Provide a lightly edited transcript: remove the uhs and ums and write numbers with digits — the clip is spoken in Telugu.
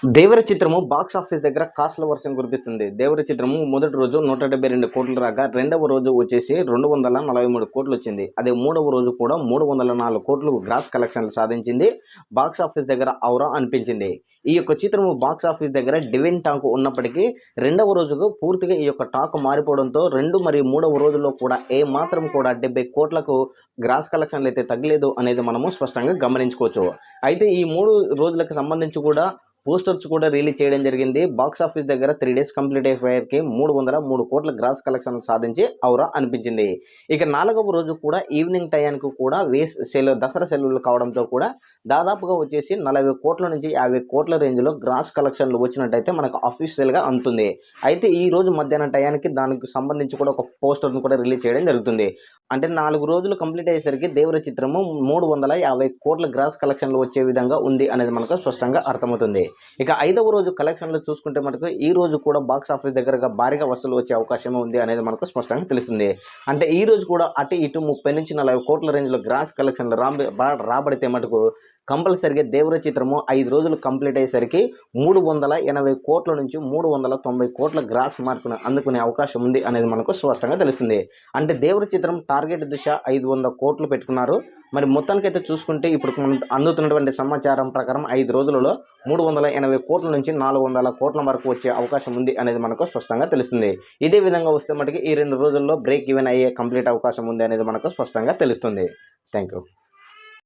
దేవర చిత్రము బాక్స్ ఆఫీస్ దగ్గర కాస్ట్ల వర్షం కురిపిస్తుంది. దేవర చిత్రము మొదటి రోజు 172 కోట్లు రాగా రెండవ రోజు వచ్చేసి 243 కోట్లు వచ్చింది. అదే మూడవ రోజు కూడా 304 కోట్లు గ్రాస్ కలెక్షన్లు సాధించింది. బాక్స్ ఆఫీస్ దగ్గర ఔరా అనిపించింది. ఈ యొక్క చిత్రము బాక్స్ ఆఫీస్ దగ్గర డివెన్ టాక్ ఉన్నప్పటికీ రెండవ రోజుకు పూర్తిగా ఈ యొక్క టాక్ మారిపోవడంతో 2 మరియు మూడవ రోజుల్లో కూడా ఏ మాత్రం కూడా 70 కోట్లకు గ్రాస్ కలెక్షన్లు అయితే తగ్గలేదు అనేది మనము స్పష్టంగా గమనించుకోవచ్చు. అయితే ఈ 3 రోజులకు సంబంధించి కూడా పోస్టర్స్ కూడా రిలీజ్ చేయడం జరిగింది. బాక్స్ ఆఫీస్ దగ్గర 3 డేస్ కంప్లీట్ అయిపోయేకి 303 కోట్ల గ్రాస్ కలెక్షన్ సాధించి ఔరా అనిపించింది. ఇక 4వ రోజు కూడా ఈవినింగ్ టయానికి కూడా దసరా సెలవులు కావడంతో కూడా దాదాపుగా వచ్చేసి 40 కోట్ల నుంచి 50 కోట్ల రేంజ్లో గ్రాస్ కలెక్షన్లు వచ్చినట్టయితే మనకు అఫీషియల్గా అందుతుంది. అయితే ఈ రోజు మధ్యాహ్నం టయానికి దానికి సంబంధించి కూడా ఒక పోస్టర్ను కూడా రిలీజ్ చేయడం జరుగుతుంది. అంటే 4 రోజులు కంప్లీట్ అయ్యేసరికి దేవర చిత్రము 350 కోట్ల గ్రాస్ కలెక్షన్లు వచ్చే విధంగా ఉంది అనేది మనకు స్పష్టంగా అర్థమవుతుంది. ఇక 5వ రోజు కలెక్షన్లు చూసుకుంటే మనకు ఈ రోజు కూడా బాక్స్ ఆఫీస్ దగ్గరగా భారీగా వసూలు వచ్చే అవకాశం ఉంది అనేది మనకు స్పష్టంగా తెలుస్తుంది. అంటే ఈ రోజు కూడా అటు ఇటు 30 నుంచి 40 కోట్ల రేంజ్లో గ్రాస్ కలెక్షన్లు రాబడితే మటుకు కంపల్సరిగా దేవర చిత్రము 5 రోజులు కంప్లీట్ అయ్యేసరికి 380 కోట్ల నుంచి 390 కోట్ల గ్రాస్ మార్కును అందుకునే అవకాశం ఉంది అనేది మనకు స్పష్టంగా తెలుస్తుంది. అంటే దేవర చిత్రం టార్గెట్ దిశ 500 కోట్లు పెట్టుకున్నారు. మరి మొత్తానికైతే చూసుకుంటే ఇప్పుడు అందుతున్నటువంటి సమాచారం ప్రకారం 5 రోజులలో 380 కోట్ల నుంచి 400 కోట్ల వరకు వచ్చే అవకాశం ఉంది అనేది మనకు స్పష్టంగా తెలుస్తుంది. ఇదే విధంగా వస్తే మటుకు ఈ 2 రోజుల్లో బ్రేక్ ఈవెన్ అయ్యే కంప్లీట్ అవకాశం ఉంది అనేది మనకు స్పష్టంగా తెలుస్తుంది. Thank you.